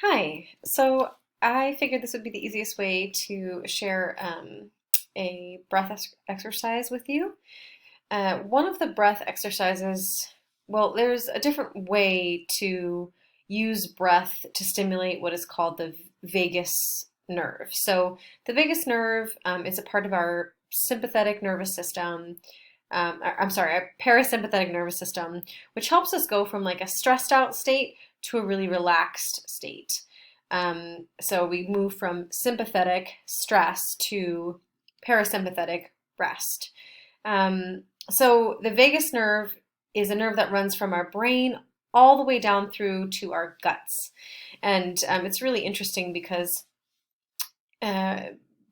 Hi. So I figured this would be the easiest way to share a breath exercise with you. One of the breath exercises, well, there's a different way to use breath to stimulate what is called the vagus nerve. So the vagus nerve is a part of our sympathetic nervous system. I'm sorry, our parasympathetic nervous system, which helps us go from like a stressed out state to a really relaxed state. So we move from sympathetic stress to parasympathetic rest. So the vagus nerve is a nerve that runs from our brain all the way down through to our guts. And it's really interesting because uh,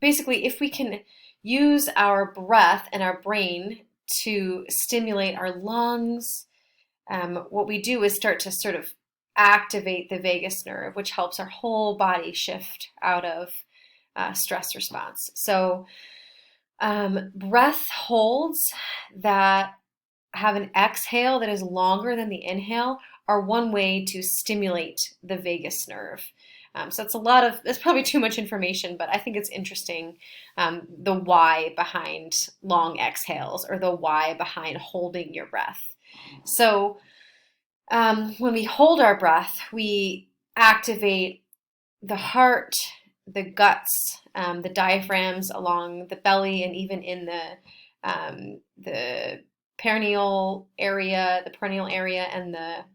basically, if we can use our breath and our brain to stimulate our lungs, what we do is start to sort of activate the vagus nerve, which helps our whole body shift out of stress response. So, breath holds that have an exhale that is longer than the inhale are one way to stimulate the vagus nerve. So it's probably too much information, but I think it's interesting, the why behind long exhales or the why behind holding your breath. So when we hold our breath, we activate the heart, the guts, the diaphragms along the belly, and even in the perineal area, and the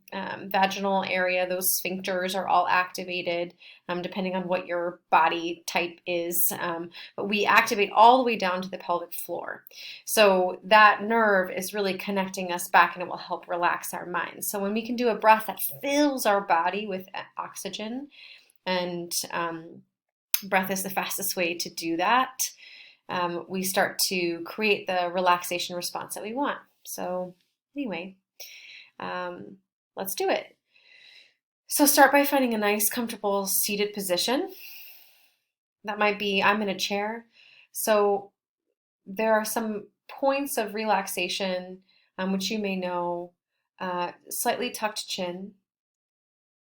vaginal area. Those sphincters are all activated, depending on what your body type is. But we activate all the way down to the pelvic floor. So that nerve is really connecting us back, and it will help relax our minds. So when we can do a breath that fills our body with oxygen, and breath is the fastest way to do that, we start to create the relaxation response that we want. So, anyway, let's do it. So, start by finding a nice, comfortable seated position. That might be, I'm in a chair. So, there are some points of relaxation, which you may know: slightly tucked chin,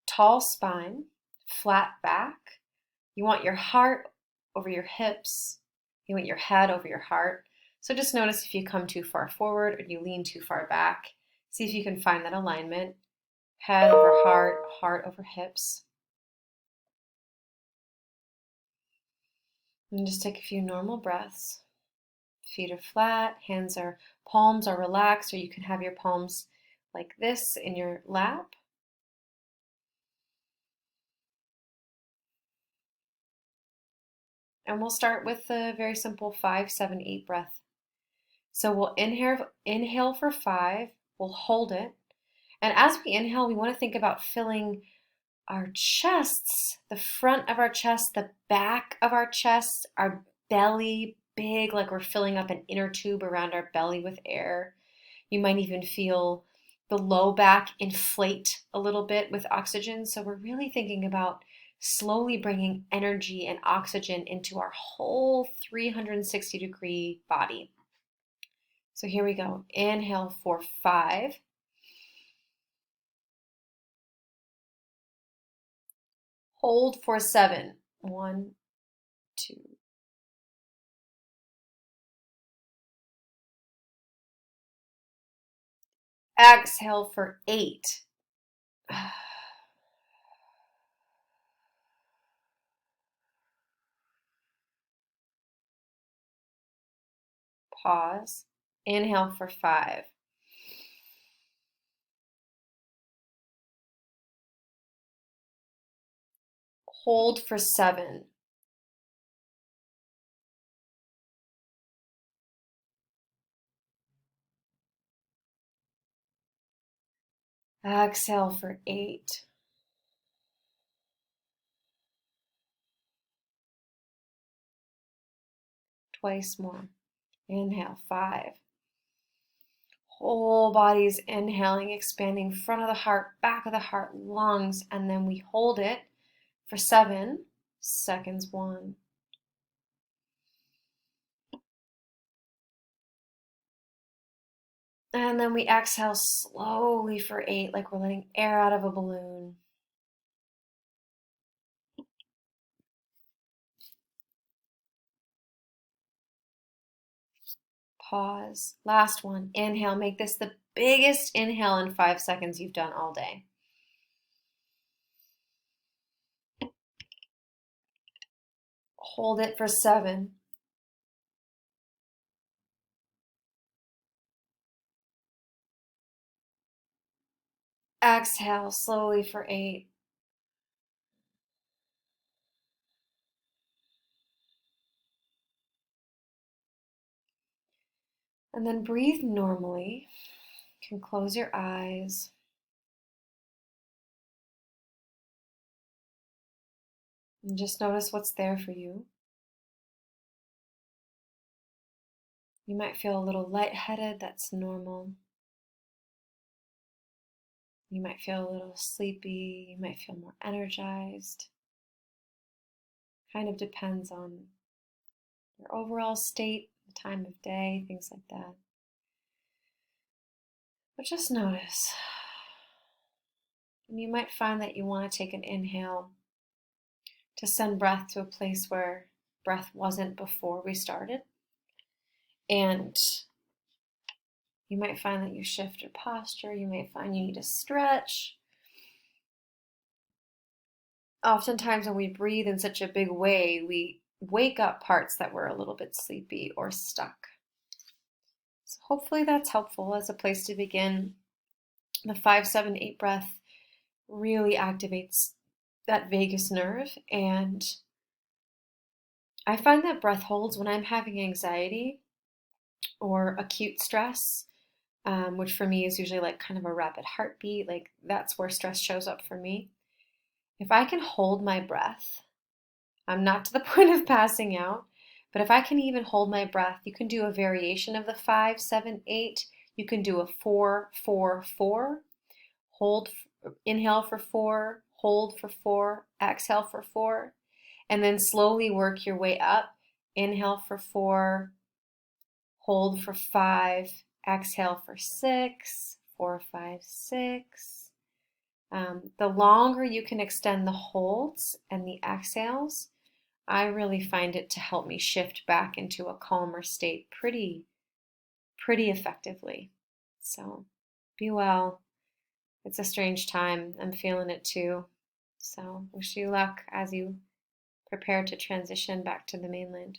tall spine, flat back. You want your heart over your hips. You want your head over your heart. So just notice if you come too far forward or you lean too far back. See if you can find that alignment. Head over heart, heart over hips. And just take a few normal breaths. Feet are flat, palms are relaxed, or you can have your palms like this in your lap. And we'll start with a very simple 5, 7, 8 breath. So we'll inhale for 5, we'll hold it. And as we inhale, we want to think about filling our chests, the front of our chest, the back of our chest, our belly big, like we're filling up an inner tube around our belly with air. You might even feel the low back inflate a little bit with oxygen. So we're really thinking about slowly bringing energy and oxygen into our whole 360-degree body. So here we go. Inhale for 5. Hold for 7. 1, 2. Exhale for 8. Pause. Inhale for 5. Hold for 7. Exhale for 8. Twice more. Inhale, 5. Whole body's inhaling, expanding front of the heart, back of the heart, lungs, and then we hold it for 7 seconds. 1. And then we exhale slowly for 8, like we're letting air out of a balloon. Pause. Last one. Inhale. Make this the biggest inhale in 5 seconds you've done all day. Hold it for 7. Exhale slowly for 8. And then breathe normally. You can close your eyes. And just notice what's there for you. You might feel a little lightheaded, that's normal. You might feel a little sleepy, you might feel more energized. Kind of depends on your overall state, the time of day, things like that. But just notice. And you might find that you want to take an inhale to send breath to a place where breath wasn't before we started. And you might find that you shift your posture. You may find you need to stretch. Oftentimes when we breathe in such a big way, we wake up parts that were a little bit sleepy or stuck. So hopefully that's helpful as a place to begin. The 5-7-8 breath really activates that vagus nerve, and I find that breath holds when I'm having anxiety or acute stress, which for me is usually like kind of a rapid heartbeat, like that's where stress shows up for me. If I can hold my breath, I'm not to the point of passing out, but if I can even hold my breath, you can do a variation of the 5-7-8. You can do a 4-4-4. Hold, inhale for 4, hold for 4, exhale for 4, and then slowly work your way up. Inhale for 4, hold for 5, exhale for 6, 4, 5, 6. The longer you can extend the holds and the exhales, I really find it to help me shift back into a calmer state pretty effectively. So be well. It's a strange time. I'm feeling it too. So wish you luck as you prepare to transition back to the mainland.